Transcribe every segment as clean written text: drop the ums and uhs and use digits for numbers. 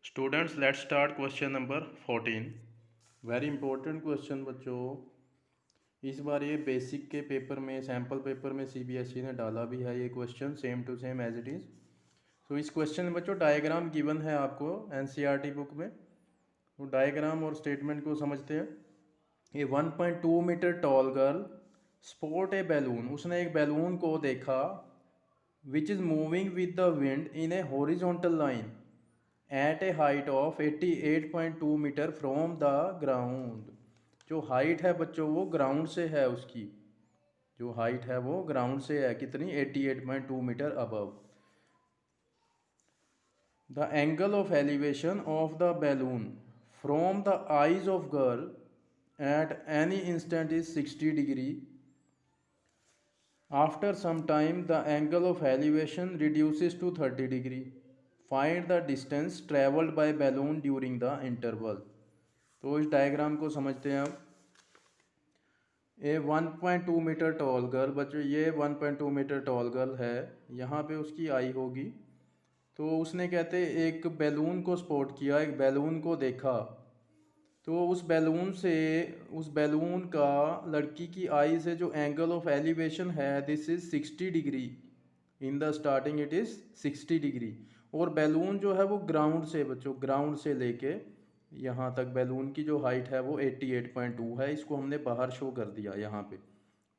Students let's start question number 14। Very important question बच्चों। इस बार ये बेसिक के पेपर में सैम्पल पेपर में सीबीएसई ने डाला भी है ये question same to same as it is. तो इस क्वेश्चन में बच्चों डायग्राम गिवन है आपको एनसीईआरटी बुक में। तो डायग्राम और स्टेटमेंट को समझते हैं। ये 1.2 metre tall girl spot a balloon, उसने एक बैलून को देखा which is moving with the wind in a horizontal line at a height of 88.2 metre from the ground. जो हाइट है बच्चों वो ग्राउंड से है, उसकी जो हाइट है वो ग्राउंड से है, कितनी 88.2 metre above. The angle of elevation of the balloon from the eyes of girl at any instant is 60 degree. After some time the angle of elevation reduces to 30 degree. Find the distance travelled by balloon during the interval. तो इस diagram को समझते हैं आप। ये 1.2 metre tall girl बच्चों, ये 1.2 metre tall girl है, यहाँ पे उसकी आई होगी। तो उसने कहते एक बैलून को स्पॉट किया, एक बैलून को देखा। तो उस बैलून का लड़की की आई से जो एंगल ऑफ एलिवेशन है this is 60 degree. In the starting it is 60 degree. और बैलून जो है वो ग्राउंड से बच्चों, ग्राउंड से लेके यहाँ तक बैलून की जो हाइट है वो 88.2 है। इसको हमने बाहर शो कर दिया यहाँ पे।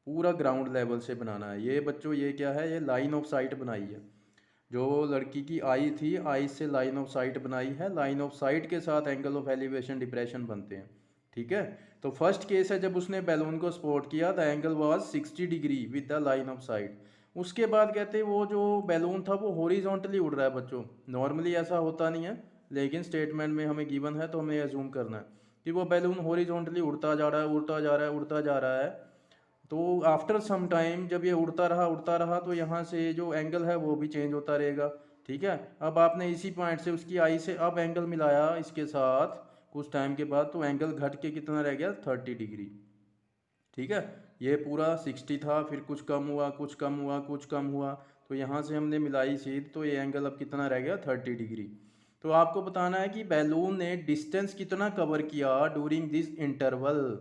पूरा ग्राउंड लेवल से बनाना है ये बच्चों। ये क्या है, ये लाइन ऑफ साइट बनाई है। जो लड़की की आई थी, आई से लाइन ऑफ साइट बनाई है। लाइन ऑफ साइट के साथ एंगल ऑफ एलिवेशन डिप्रेशन बनते हैं। ठीक है। तो फर्स्ट केस है जब उसने बैलून को स्पॉट किया the angle was 60 degree with the line of site. उसके बाद कहते हैं वो जो बैलून था वो हॉरिजॉन्टली उड़ रहा है बच्चों। नॉर्मली ऐसा होता नहीं है, लेकिन स्टेटमेंट में हमें गिवन है तो हमें एज्यूम करना है कि वो बैलून हॉरिजॉन्टली उड़ता जा रहा है, उड़ता जा रहा है, उड़ता जा रहा है। तो आफ्टर सम टाइम जब ये उड़ता रहा तो यहाँ से जो एंगल है वो भी चेंज होता रहेगा। ठीक है। अब आपने इसी पॉइंट से उसकी आई से अब एंगल मिलाया इसके साथ कुछ टाइम के बाद, तो एंगल घट के कितना रह गया, 30 डिग्री। ठीक है। ये पूरा 60 था, फिर कुछ कम हुआ, कुछ कम हुआ, कुछ कम हुआ, तो यहाँ से हमने मिलाई सीध, तो ये एंगल अब कितना रह गया, 30 डिग्री। तो आपको बताना है कि बैलून ने डिस्टेंस कितना कवर किया डूरिंग दिस इंटरवल।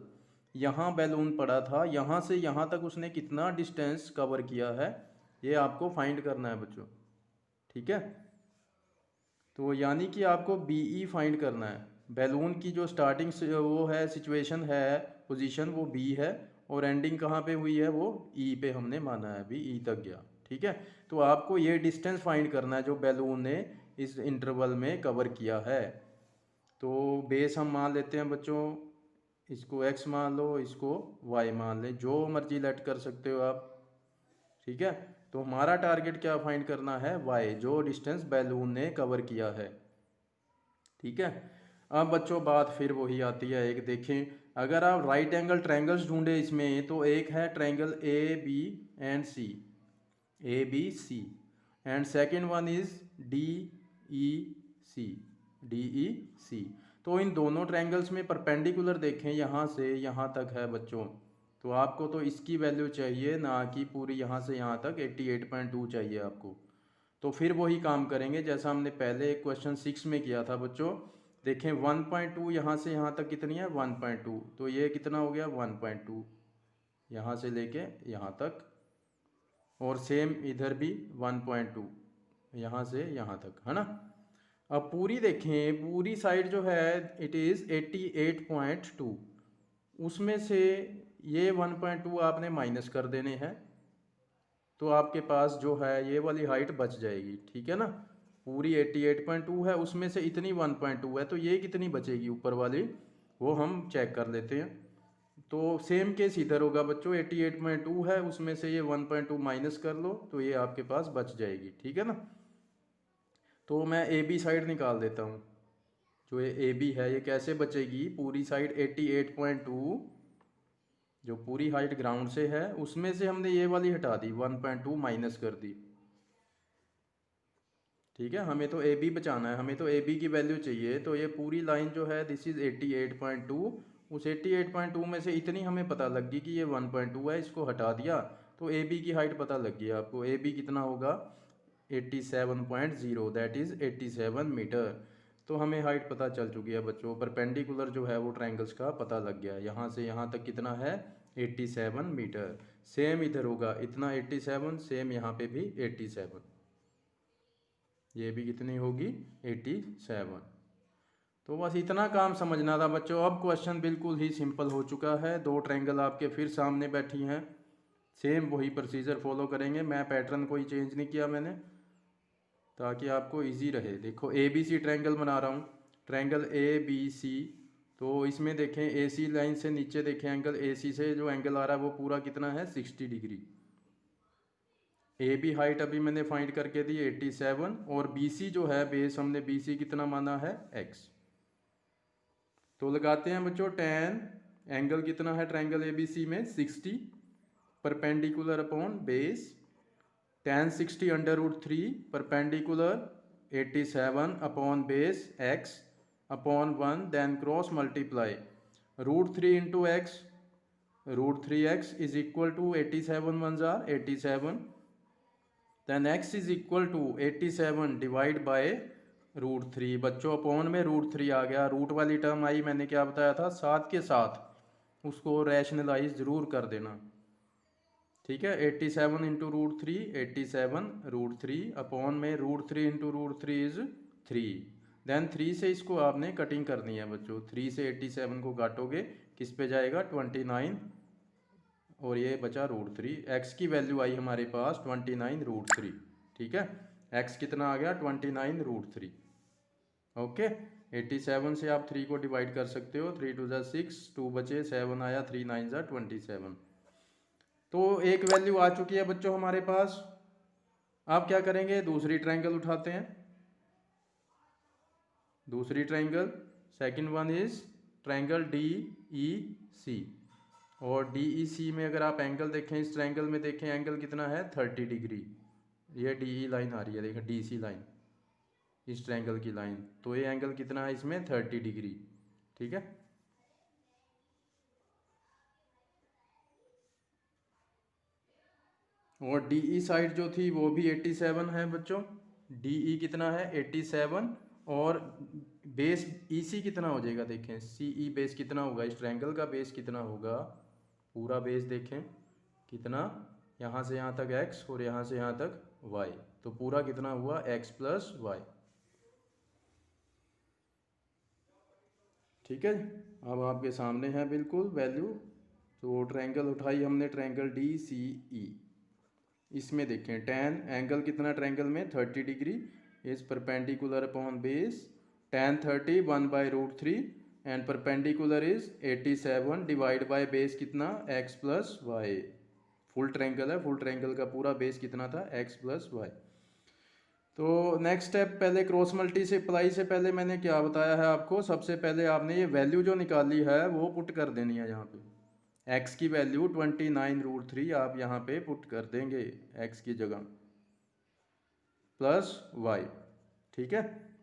यहाँ बैलून पड़ा था, यहाँ से यहाँ तक उसने कितना डिस्टेंस कवर किया है, ये आपको फाइंड करना है बच्चों। ठीक है। तो यानी कि आपको बीई फाइंड करना है। बैलून की जो स्टार्टिंग वो है सिचुएशन है, पोजीशन वो बी है, और एंडिंग कहाँ पे हुई है, वो ई पे हमने माना है, बी ई तक गया। ठीक है। तो आपको ये डिस्टेंस फाइंड करना है जो बैलून ने इस इंटरवल में कवर किया है। तो बेस हम मान लेते हैं बच्चों, इसको एक्स मान लो, इसको वाई मान ले, जो मर्जी लेट कर सकते हो आप। ठीक है। तो हमारा टारगेट क्या फाइंड करना है, वाई, जो डिस्टेंस बैलून ने कवर किया है। ठीक है। अब बच्चों बात फिर वही आती है, एक देखें, अगर आप राइट एंगल ट्रायंगल्स ढूंढे इसमें, तो एक है triangle A B and C, A B C, and second one is D E C, D E C. तो इन दोनों ट्रायंगल्स में परपेंडिकुलर देखें, यहाँ से यहाँ तक है बच्चों। तो आपको तो इसकी वैल्यू चाहिए, ना कि पूरी यहाँ से यहाँ तक 88.2 चाहिए आपको। तो फिर वही काम करेंगे जैसा हमने पहले क्वेश्चन 6 में किया था बच्चों। देखें 1.2 यहाँ से यहाँ तक कितनी है, 1.2, तो ये कितना हो गया 1.2 यहाँ से लेके यहाँ तक, और सेम इधर भी 1.2 यहाँ से यहाँ तक, है ना। अब पूरी देखें, पूरी साइड जो है इट इज़ 88.2, उसमें से ये 1.2 आपने माइनस कर देने हैं, तो आपके पास जो है ये वाली हाइट बच जाएगी। ठीक है ना। पूरी 88.2 है, उसमें से इतनी 1.2 है, तो ये कितनी बचेगी ऊपर वाली, वो हम चेक कर लेते हैं। तो सेम केस इधर होगा बच्चों, 88.2 है, उसमें से ये 1.2 माइनस कर लो, तो ये आपके पास बच जाएगी। ठीक है ना। तो मैं ए बी साइड निकाल देता हूँ। जो ये ए बी है ये कैसे बचेगी, पूरी साइड 88.2 जो पूरी हाइट ग्राउंड से है, उसमें से हमने ये वाली हटा दी, 1.2 माइनस कर दी। ठीक है। हमें तो ए बी बचाना है, हमें तो ए बी की वैल्यू चाहिए। तो ये पूरी लाइन जो है दिस इज़ 88.2, उस 88.2 में से इतनी हमें पता लग गई कि ये 1.2 है, इसको हटा दिया, तो ए बी की हाइट पता लग गई आपको। ए बी कितना होगा, 87.0, दैट इज़ 87 मीटर। तो हमें हाइट पता चल चुकी है बच्चों। परपेंडिकुलर जो है वो ट्रायंगल्स का पता लग गया। यहाँ से यहाँ तक कितना है 87 मीटर। सेम इधर होगा इतना 87, सेम यहाँ पे भी 87, ये भी कितनी होगी 87। तो बस इतना काम समझना था बच्चों। अब क्वेश्चन बिल्कुल ही सिंपल हो चुका है। दो ट्रायंगल आपके फिर सामने बैठी हैं, सेम वही प्रोसीजर फॉलो करेंगे। मैं पैटर्न कोई चेंज नहीं किया मैंने, ताकि आपको इजी रहे। देखो ए बी सी ट्रायंगल बना रहा हूँ, ट्रायंगल ए बी सी। तो इसमें देखें ए सी लाइन से नीचे देखें एंगल ए सी से जो एंगल आ रहा है वो पूरा कितना है 60 डिग्री। ए बी हाइट अभी मैंने फाइंड करके दी 87, और बी सी जो है बेस हमने बी सी कितना माना है x। तो लगाते हैं बच्चों tan, एंगल कितना है ट्रायंगल ए बी सी में 60, perpendicular upon base tan 60 √3 perpendicular 87 upon base x upon 1, then cross multiply √3 into x, √3x is equal to 87 1 जार 87, then x is equal to 87 divide by √3। बच्चों upon में √3 आ गया, root वाली term आई, मैंने क्या बताया था साथ के साथ उसको रैशनलाइज ज़रूर कर देना, ठीक है। 87 इंटू √3, 87 √3 अपॉन में √3 इंटू √3 इज 3, देन 3 से इसको आपने कटिंग करनी है बच्चों। 3 से 87 को काटोगे किस पे जाएगा 29, और ये बचा √3। x की वैल्यू आई हमारे पास 29 √3, ठीक है। x कितना आ गया 29 √3, ओके। 87 से आप 3 को डिवाइड कर सकते हो, 3 2 6, 2 बचे 7 आया, 3 9 27। तो एक वैल्यू आ चुकी है बच्चों हमारे पास। आप क्या करेंगे दूसरी ट्रायंगल उठाते हैं, दूसरी triangle second one is triangle D E C. और डी ई सी में अगर आप एंगल देखें, इस ट्रायंगल में देखें एंगल कितना है 30 डिग्री। ये डी ई लाइन आ रही है, देखें डी सी लाइन, इस ट्रायंगल की लाइन, तो ये एंगल कितना है इसमें 30 डिग्री, ठीक है। और डी ई साइड जो थी वो भी 87 है बच्चों। डी ई कितना है 87, और बेस ई सी कितना हो जाएगा देखें, सी ई बेस कितना होगा, इस ट्रायंगल का बेस कितना होगा, पूरा बेस देखें कितना, यहाँ से यहाँ तक x और यहाँ से यहाँ तक y, तो पूरा कितना हुआ x प्लस वाई, ठीक है। अब आपके सामने है बिल्कुल वैल्यू। तो ट्रायंगल उठाई हमने ट्रायंगल डी सी ई, इसमें देखें tan एंगल कितना ट्रायंगल में 30 degree is perpendicular upon base, tan 30 1/√3 and perpendicular is 87 divide by base कितना x plus y. Full triangle है, फुल ट्रायंगल का पूरा बेस कितना था x प्लस वाई। तो नेक्स्ट स्टेप, पहले क्रॉस मल्टीप्लाई से पहले मैंने क्या बताया है आपको, सबसे पहले आपने ये वैल्यू जो निकाली है वो पुट कर देनी है यहाँ पे। x की वैल्यू 29 √3 आप यहाँ पे पुट कर देंगे x की जगह, प्लस y, ठीक है।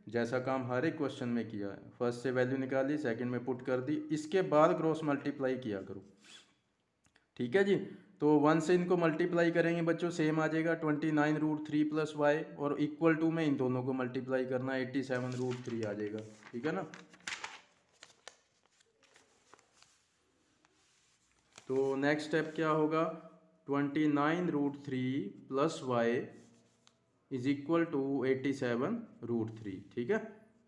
जैसा काम हर एक क्वेश्चन में किया है, फर्स्ट से वैल्यू निकाली, सेकंड में पुट कर दी, इसके बाद क्रॉस मल्टीप्लाई किया करो, ठीक है जी। तो 1 से इनको मल्टीप्लाई करेंगे बच्चों, सेम आ जाएगा 29 √3 प्लस वाई, और इक्वल टू में इन दोनों को मल्टीप्लाई करना 87 √3 आ जाएगा, ठीक है ना। तो नेक्स्ट स्टेप क्या होगा, 29 √3 plus y is equal to 87 √3, ठीक है।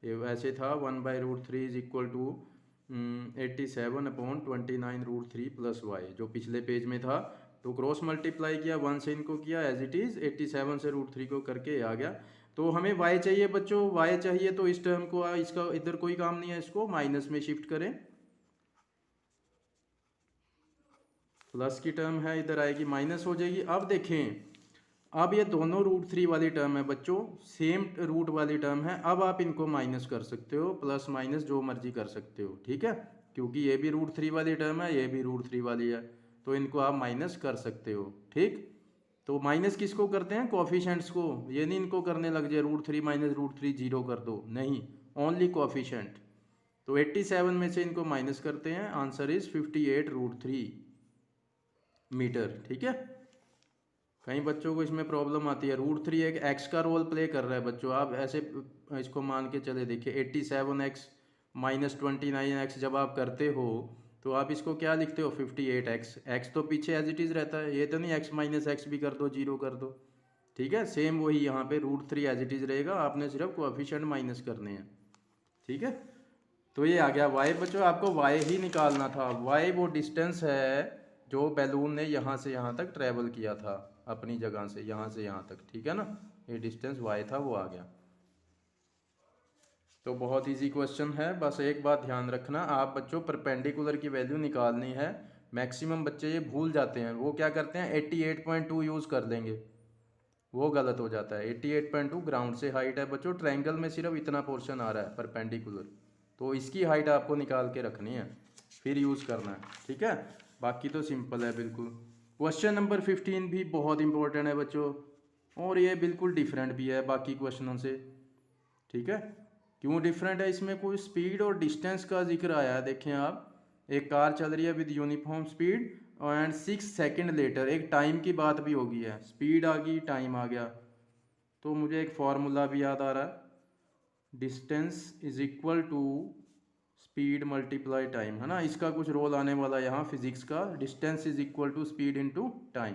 ये वैसे था 1/√3 is equal to 87 upon 29 √3 plus y, जो पिछले पेज में था। तो क्रॉस मल्टीप्लाई किया, 1 से इनको किया एज इट इज़, 87 से √3 को करके आ गया। तो हमें y चाहिए बच्चों, y चाहिए तो इस टर्म को इसका इधर कोई काम नहीं है, इसको माइनस में शिफ्ट करें, प्लस की टर्म है इधर आएगी माइनस हो जाएगी। अब देखें, अब ये दोनों √3 वाली टर्म है बच्चों, सेम रूट वाली टर्म है। अब आप इनको माइनस कर सकते हो, प्लस माइनस जो मर्जी कर सकते हो, ठीक है, क्योंकि ये भी √3 वाली टर्म है, ये भी √3 वाली है, तो इनको आप माइनस कर सकते हो, ठीक। तो माइनस किसको करते हैं, कोफिशेंट्स को, ये नहीं इनको करने लग जाए √3 माइनस √3 0 कर दो, नहीं, ओनली कोफिशेंट। तो 87 में से इनको माइनस करते हैं, आंसर इज 58 √3 मीटर, ठीक है। कई बच्चों को इसमें प्रॉब्लम आती है। √3 एक एक्स का रोल प्ले कर रहा है बच्चों। आप ऐसे इसको मान के चले देखिए 87x माइनस 29x जब आप करते हो तो आप इसको क्या लिखते हो 58x। एक्स तो पीछे एज इट इज़ रहता है, ये तो नहीं x माइनस एक्स भी कर दो, जीरो कर दो। ठीक है, सेम वही यहाँ पे √3 एज इट इज़ रहेगा, आपने सिर्फ कोएफिशिएंट माइनस करने हैं। ठीक है, तो ये आ गया y बच्चों। आपको y ही निकालना था। y वो डिस्टेंस है जो बैलून ने यहाँ से यहाँ तक ट्रेवल किया था अपनी जगह से यहाँ से यहाँ तक। ठीक है ना, ये डिस्टेंस y था वो आ गया। तो बहुत इजी क्वेश्चन है। बस एक बात ध्यान रखना, आप बच्चों परपेंडिकुलर की वैल्यू निकालनी है। मैक्सिमम बच्चे ये भूल जाते हैं, वो क्या करते हैं 88.2 यूज़ कर देंगे, वो गलत हो जाता है। 88.2 ग्राउंड से हाइट है बच्चों, ट्रायंगल में सिर्फ इतना पोर्शन आ रहा है परपेंडिकुलर, तो इसकी हाइट आपको निकाल के रखनी है फिर यूज़ करना है। ठीक है, बाकी तो सिंपल है बिल्कुल। क्वेश्चन नंबर 15 भी बहुत इंपॉर्टेंट है बच्चों, और ये बिल्कुल डिफरेंट भी है बाकी क्वेश्चनों से। ठीक है, क्यों डिफरेंट है, इसमें कोई स्पीड और डिस्टेंस का जिक्र आया है। देखें आप, एक कार चल रही है with uniform speed and 6 second later, एक टाइम की बात भी होगी है। स्पीड आ गई, टाइम आ गया, तो मुझे एक फॉर्मूला भी याद आ रहा है, distance is equal to speed multiply time, है ना। इसका कुछ रोल आने वाला है यहाँ फिजिक्स का, distance is equal to speed into time.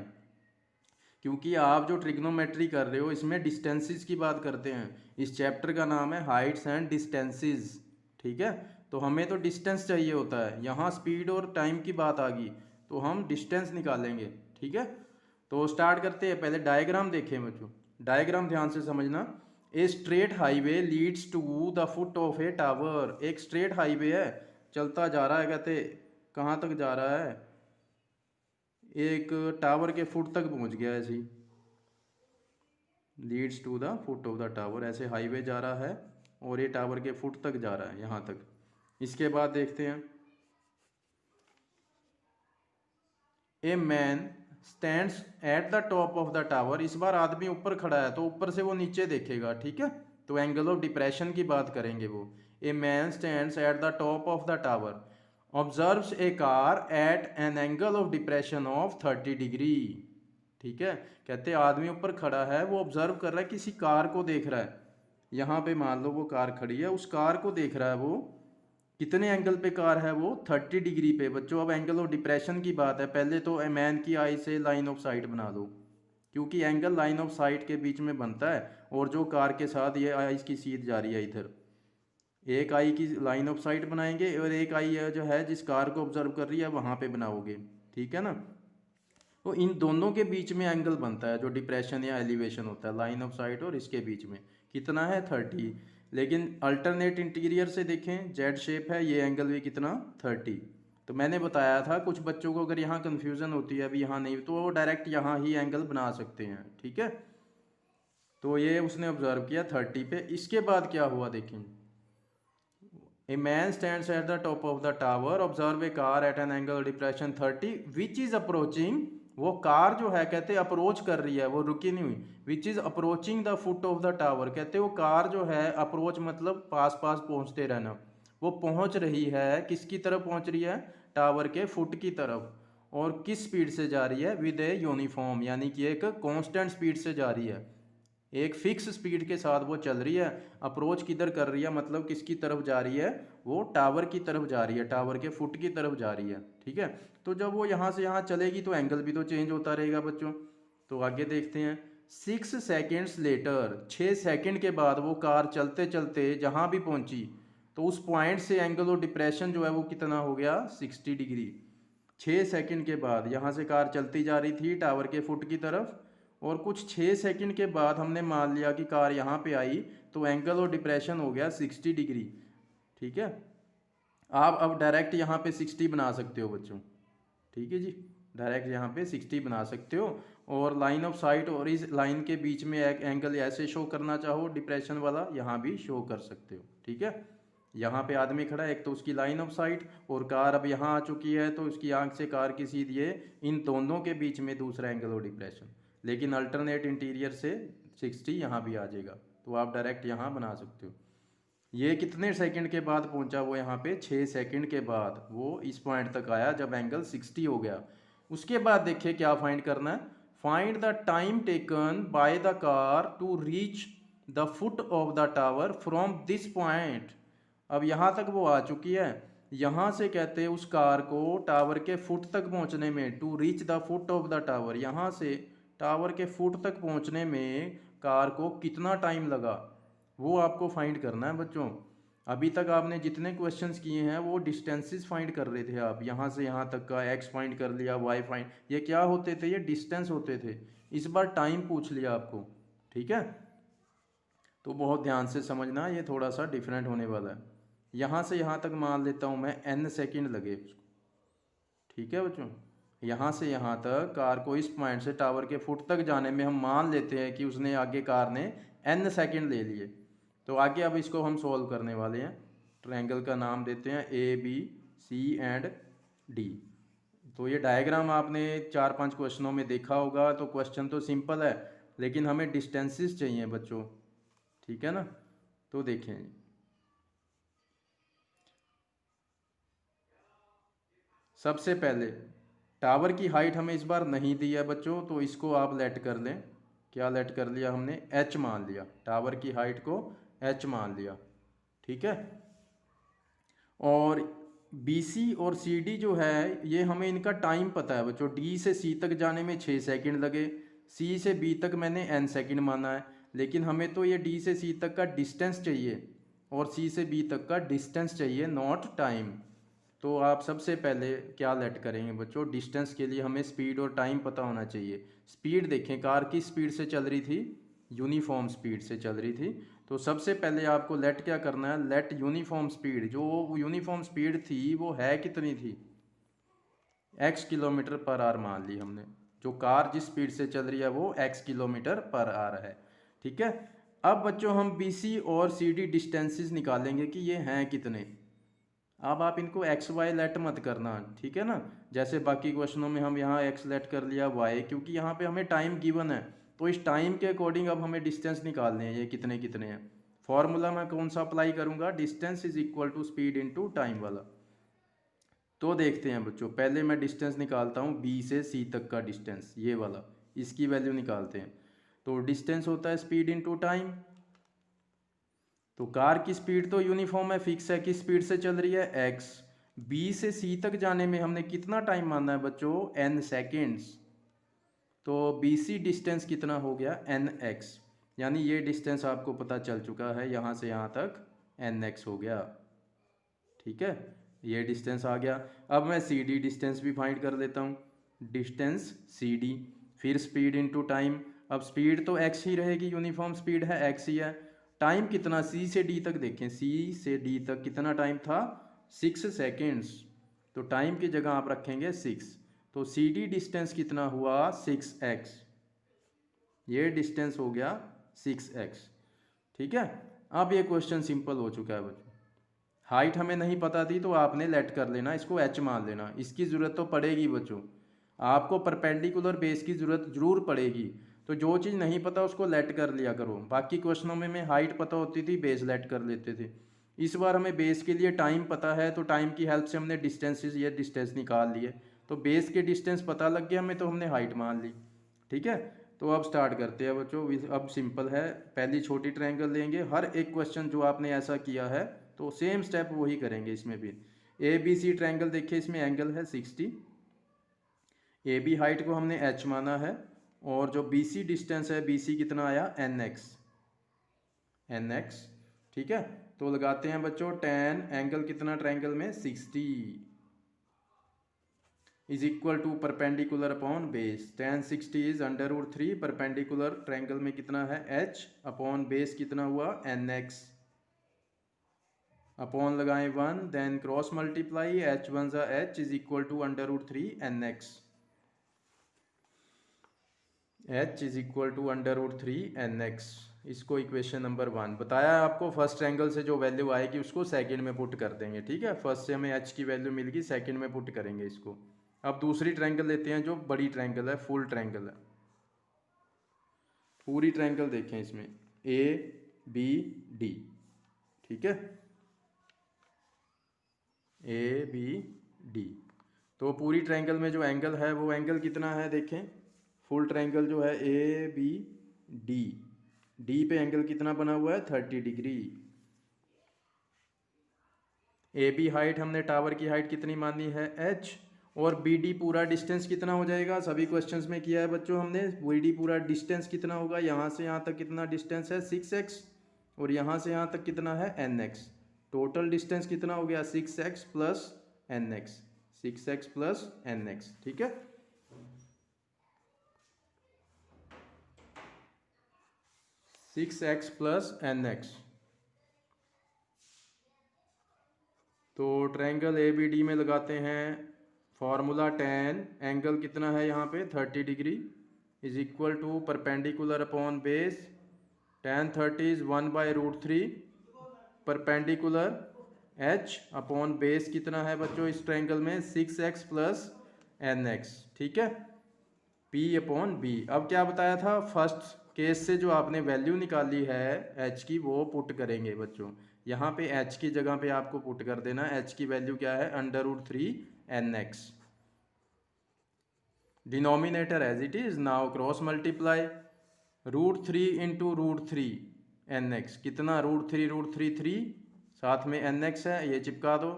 क्योंकि आप जो ट्रिग्नोमेट्री कर रहे हो इसमें डिस्टेंसेस की बात करते हैं। इस चैप्टर का नाम है हाइट्स एंड डिस्टेंसेस। ठीक है, तो हमें तो डिस्टेंस चाहिए होता है, यहाँ स्पीड और टाइम की बात आ गई तो हम डिस्टेंस निकालेंगे। ठीक है, तो स्टार्ट करते हैं। पहले डायग्राम देखें बच्चों, डायग्राम ध्यान से समझना। A straight highway leads to the foot of a tower, एक स्ट्रेट हाईवे है, चलता जा रहा है, कहते कहाँ तक जा रहा है, एक टावर के फुट तक पहुंच गया। ऐसी leads to the foot of the tower, ऐसे हाईवे जा रहा है और ये टावर के फुट तक जा रहा है, यहाँ तक। इसके बाद देखते हैं, a man stands at the top of the tower, इस बार आदमी ऊपर खड़ा है तो ऊपर से वो नीचे देखेगा। ठीक है, तो एंगल ऑफ डिप्रेशन की बात करेंगे वो। A man stands at the top of the tower observes A car eight an angle of depression of 30 degree. ठीक है, कहते आदमी ऊपर खड़ा है, वो ऑब्जर्व कर रहा है, किसी कार को देख रहा है। यहाँ पे मान लो वो कार खड़ी है, उस कार को देख रहा है वो, कितने एंगल पे कार है वो 30 डिग्री पे बच्चों। अब एंगल ऑफ डिप्रेशन की बात है, पहले तो मैन की आई से लाइन ऑफ साइट बना दो, क्योंकि एंगल लाइन ऑफ साइट के बीच में बनता है, और जो कार के साथ ये आई की सीध जा रही है इधर, एक आई की लाइन ऑफ साइट बनाएंगे और एक आई जो है जिस कार को ऑब्जर्व कर रही है वहाँ पे बनाओगे। ठीक है ना, तो इन दोनों के बीच में एंगल बनता है जो डिप्रेशन या एलिवेशन होता है, लाइन ऑफ साइट और इसके बीच में कितना है 30। लेकिन अल्टरनेट इंटीरियर से देखें, जेड शेप है, ये एंगल भी कितना 30। तो मैंने बताया था कुछ बच्चों को अगर यहाँ कन्फ्यूज़न होती है, अभी यहाँ नहीं, तो वो डायरेक्ट यहाँ ही एंगल बना सकते हैं। ठीक है, तो ये उसने ऑब्जर्व किया 30 पे। इसके बाद क्या हुआ देखें, a man stands at the top of the tower observe a car eight an angle depression 30 which is approaching, वो कार जो है कहते अप्रोच कर रही है, वो रुकी नहीं हुई। Which is approaching the foot of the tower, कहते वो कार जो है अप्रोच मतलब पास पास पहुंचते रहना, वो पहुंच रही है, किसकी तरफ पहुंच रही है, टावर के फुट की तरफ। और किस स्पीड से जा रही है, विद ए यूनिफॉर्म, यानी कि एक कांस्टेंट स्पीड से जा रही है, एक फिक्स स्पीड के साथ वो चल रही है। अप्रोच किधर कर रही है, मतलब किसकी तरफ जा रही है, वो टावर की तरफ जा रही है, टावर के फुट की तरफ जा रही है। ठीक है, तो जब वो यहाँ से यहाँ चलेगी तो एंगल भी तो चेंज होता रहेगा बच्चों। तो आगे देखते हैं, 6 सेकेंड्स लेटर, 6 सेकेंड के बाद वो कार चलते चलते जहाँ भी पहुँची तो उस पॉइंट से एंगल ऑफ डिप्रेशन जो है वो कितना हो गया 60 डिग्री। 6 सेकेंड के बाद यहाँ से कार चलती जा रही थी टावर के फुट की तरफ, और कुछ 6 सेकंड के बाद हमने मान लिया कि कार यहाँ पे आई तो एंगल और डिप्रेशन हो गया 60 डिग्री। ठीक है, आप अब डायरेक्ट यहाँ पे 60 बना सकते हो बच्चों। ठीक है जी, डायरेक्ट यहाँ पे 60 बना सकते हो, और लाइन ऑफ साइट और इस लाइन के बीच में एक एंगल ऐसे शो करना चाहो डिप्रेशन वाला, यहाँ भी शो कर सकते हो। ठीक है, यहाँ पे आदमी खड़ा है, एक तो उसकी लाइन ऑफ साइट, और कार अब यहाँ आ चुकी है तो उसकी आंख से कार की सीध, ये इन दोनों के बीच में दूसरा एंगल और डिप्रेशन। लेकिन अल्टरनेट इंटीरियर से 60 यहाँ भी आ जाएगा, तो आप डायरेक्ट यहाँ बना सकते हो। ये कितने सेकंड के बाद पहुंचा वो यहाँ पे, 6 सेकंड के बाद वो इस पॉइंट तक आया जब एंगल 60 हो गया। उसके बाद देखिए क्या फाइंड करना है, find the time taken by the car to reach the foot of the tower from this point. अब यहाँ तक वो आ चुकी है, यहाँ से कहते हैं उस कार को टावर के फुट तक पहुँचने में, to reach the foot of the tower, यहाँ से टावर के फुट तक पहुँचने में कार को कितना टाइम लगा, वो आपको फाइंड करना है बच्चों। अभी तक आपने जितने क्वेश्चंस किए हैं वो डिस्टेंसेस फाइंड कर रहे थे आप, यहाँ से यहाँ तक का एक्स फाइंड कर लिया, वाई फाइंड, ये क्या होते थे, ये डिस्टेंस होते थे। इस बार टाइम पूछ लिया आपको, ठीक है। तो बहुत ध्यान से समझना, ये थोड़ा सा डिफरेंट होने वाला है। यहाँ से यहाँ तक मान लेता हूँ मैं n सेकेंड लगे, ठीक है बच्चों। यहाँ से यहाँ तक कार को इस पॉइंट से टावर के फुट तक जाने में हम मान लेते हैं कि उसने आगे कार ने n सेकेंड ले लिए। तो आगे अब इसको हम सॉल्व करने वाले हैं। ट्रायंगल का नाम देते हैं ABCD। तो ये डायग्राम आपने 4-5 क्वेश्चनों में देखा होगा। तो क्वेश्चन तो सिंपल है, लेकिन हमें डिस्टेंसेस चाहिए बच्चों, ठीक है ना। तो देखें, सबसे पहले टावर की हाइट हमें इस बार नहीं दी है बच्चों, तो इसको आप लेट कर लें। क्या लेट कर लिया हमने, h मान लिया, टावर की हाइट को h मान लिया, ठीक है। और BC और CD जो है ये हमें इनका टाइम पता है बच्चों। D से C तक जाने में 6 सेकंड लगे, C से B तक मैंने n सेकंड माना है, लेकिन हमें तो ये D से C तक का डिस्टेंस चाहिए और C से B तक का डिस्टेंस चाहिए, नॉट टाइम। तो आप सबसे पहले क्या लेट करेंगे बच्चों, डिस्टेंस के लिए हमें स्पीड और टाइम पता होना चाहिए। स्पीड देखें, कार किस स्पीड से चल रही थी, यूनिफॉर्म स्पीड से चल रही थी। तो सबसे पहले आपको लेट क्या करना है, लेट यूनिफॉर्म स्पीड। जो यूनिफॉर्म स्पीड थी वो है कितनी थी, x किलोमीटर पर आवर मान ली हमने। जो कार जिस स्पीड से चल रही है वो x किलोमीटर पर आवर है, ठीक है। अब बच्चों हम BC और CD डिस्टेंसेस निकालेंगे कि ये हैं कितने। अब आप इनको एक्स वाई लेट मत करना, ठीक है ना। जैसे बाकी क्वेश्चनों में हम यहाँ एक्स लेट कर लिया वाई, क्योंकि यहाँ पे हमें टाइम गिवन है। तो इस टाइम के अकॉर्डिंग अब हमें डिस्टेंस निकालने हैं, ये कितने कितने हैं। फॉर्मूला मैं कौन सा अप्लाई करूँगा, distance is equal to speed into time वाला। तो देखते हैं बच्चों, पहले मैं डिस्टेंस निकालता हूँ B से C तक का डिस्टेंस, ये वाला, इसकी वैल्यू निकालते हैं। तो डिस्टेंस होता है स्पीड इनटू टाइम। तो कार की स्पीड तो यूनिफॉर्म है, फिक्स है, किस स्पीड से चल रही है x। B से C तक जाने में हमने कितना टाइम माना है बच्चों, n सेकेंड्स। तो BC डिस्टेंस कितना हो गया, nx, यानी ये डिस्टेंस आपको पता चल चुका है, यहाँ से यहाँ तक nx हो गया, ठीक है। ये डिस्टेंस आ गया। अब मैं CD डिस्टेंस भी फाइंड कर लेता हूँ, डिस्टेंस CD, फिर स्पीड इनटू टाइम। अब स्पीड तो x ही रहेगी, यूनिफॉर्म स्पीड है, x ही है। टाइम कितना, C से D तक देखें, C से D तक कितना टाइम था, 6 सेकेंड्स। तो टाइम की जगह आप रखेंगे 6। तो CD डिस्टेंस कितना हुआ, 6x। ये डिस्टेंस हो गया 6x, ठीक है। अब ये क्वेश्चन सिंपल हो चुका है बच्चों। हाइट हमें नहीं पता थी तो आपने लेट कर लेना, इसको h मान लेना। इसकी ज़रूरत तो पड़ेगी बच्चों, आपको परपेंडिकुलर बेस की ज़रूरत ज़रूर पड़ेगी। तो जो चीज़ नहीं पता उसको लेट कर लिया करो। बाकी क्वेश्चनों में हाइट पता होती थी, बेस लेट कर लेते थे। इस बार हमें बेस के लिए टाइम पता है, तो टाइम की हेल्प से हमने डिस्टेंसेस, ये डिस्टेंस निकाल लिए। तो बेस के डिस्टेंस पता लग गया हमें, तो हमने हाइट मान ली, ठीक है। तो अब स्टार्ट करते हैं बच्चों। अब सिंपल है, पहली छोटी ट्रायंगल लेंगे। हर एक क्वेश्चन जो आपने ऐसा किया है तो सेम स्टेप वही करेंगे इसमें भी। ABC ट्रायंगल देखिए, इसमें एंगल है 60। AB हाइट को हमने h माना है, और जो BC डिस्टेंस है, BC कितना आया, nx, ठीक है। तो लगाते हैं बच्चों tan एंगल कितना ट्रायंगल में, 60 is equal to perpendicular upon base. tan 60 is √3, perpendicular triangle में कितना है, h, अपॉन बेस कितना हुआ, nx। अपॉन लगाएं 1, देन क्रॉस मल्टीप्लाई, h 1 जा h is equal to √3 nx। h is equal to √3 nx। इसको इक्वेशन नंबर 1 बताया आपको। फर्स्ट एंगल से जो वैल्यू आएगी उसको सेकंड में पुट कर देंगे, ठीक है। फर्स्ट से हमें h की वैल्यू मिल गई, सेकंड में पुट करेंगे इसको। अब दूसरी ट्रायंगल लेते हैं, जो बड़ी ट्रायंगल है, फुल ट्रायंगल है। पूरी ट्रायंगल देखें, इसमें ABD, ठीक है, ABD। तो पूरी ट्रायंगल में जो एंगल है वो एंगल कितना है देखें, फुल ट्रायंगल जो है ए बी डी, डी पे एंगल कितना बना हुआ है 30 डिग्री। ए बी हाइट हमने टावर की हाइट कितनी मानी है h, और बी डी पूरा डिस्टेंस कितना हो जाएगा, सभी क्वेश्चंस में किया है बच्चों हमने। बी डी पूरा डिस्टेंस कितना होगा, यहाँ से यहाँ तक कितना डिस्टेंस है 6x, और यहाँ से यहाँ तक कितना है nx। टोटल डिस्टेंस कितना हो गया 6x plus nx, 6x plus nx, ठीक है। Six x plus nx। तो ट्रायंगल ए बी डी में लगाते हैं फॉर्मूला tan एंगल कितना है यहाँ पे 30 degree is equal to perpendicular upon base, tan 30 is 1/√3 perpendicular h upon base कितना है बच्चों इस ट्रायंगल में 6x प्लस nx, ठीक है, p अपॉन b। अब क्या बताया था, फर्स्ट केस से जो आपने वैल्यू निकाली है h की वो पुट करेंगे बच्चों। यहाँ पे h की जगह पे आपको पुट कर देना, h की वैल्यू क्या है √3 nx। Denominator as it is, now cross multiply √3 into √3 nx, कितना √3 3, साथ में nx है ये चिपका दो,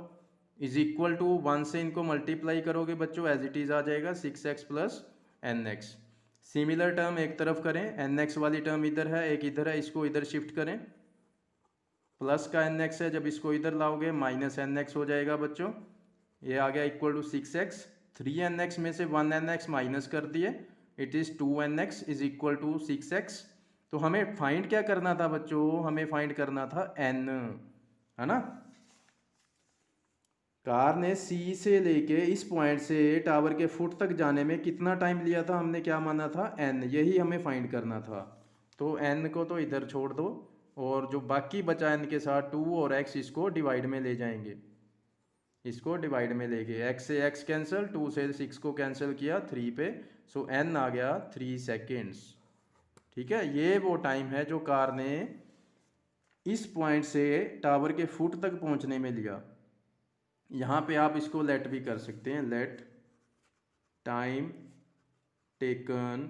इज इक्वल टू 1 से इनको मल्टीप्लाई करोगे बच्चों एज इट इज आ जाएगा 6x plus nx। Similar term एक तरफ करें, nx वाली टर्म इधर है एक इधर है, इसको इधर शिफ्ट करें, प्लस का nx है, जब इसको इधर लाओगे माइनस nx हो जाएगा बच्चों, ये आ गया इक्वल टू 6x। 3nx में से 1nx माइनस कर दिए, it is 2nx is equal to 6x। तो हमें फाइंड क्या करना था बच्चों, हमें फाइंड करना था n, है ना। कार ने C से लेके इस पॉइंट से टावर के फुट तक जाने में कितना टाइम लिया था, हमने क्या माना था n, यही हमें फाइंड करना था। तो n को तो इधर छोड़ दो, और जो बाकी बचा n के साथ 2 और x इसको डिवाइड में ले जाएंगे, इसको डिवाइड में लेके x से x कैंसिल, 2 से 6 को कैंसिल किया 3 पे, सो n आ गया 3 सेकेंड्स, ठीक है। ये वो टाइम है जो कार ने इस पॉइंट से टावर के फुट तक पहुंचने में लिया। यहाँ पे आप इसको लेट भी कर सकते हैं, let time taken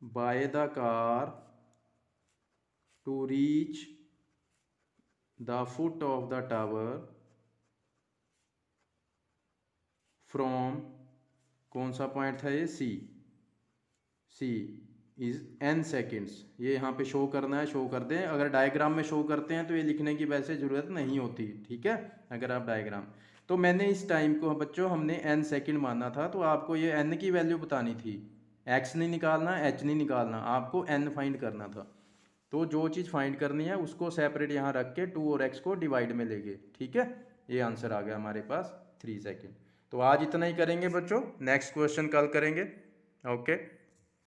by the car to reach the foot of the tower from, कौन सा पॉइंट था ये C इज n सेकेंड्स। ये यहाँ पे शो करना है, शो कर दें, अगर डायग्राम में शो करते हैं तो ये लिखने की वैसे ज़रूरत नहीं होती, ठीक है। अगर आप डायग्राम, तो मैंने इस टाइम को बच्चों हमने n सेकेंड माना था, तो आपको ये n की वैल्यू बतानी थी, x नहीं निकालना h नहीं निकालना, आपको n फाइंड करना था। तो जो चीज़ फाइंड करनी है उसको सेपरेट यहाँ रख के 2 और x को डिवाइड में ले गए, ठीक है। ये आंसर आ गया हमारे पास 3 सेकेंड। तो आज इतना ही करेंगे बच्चों, नेक्स्ट क्वेश्चन कल करेंगे, ओके।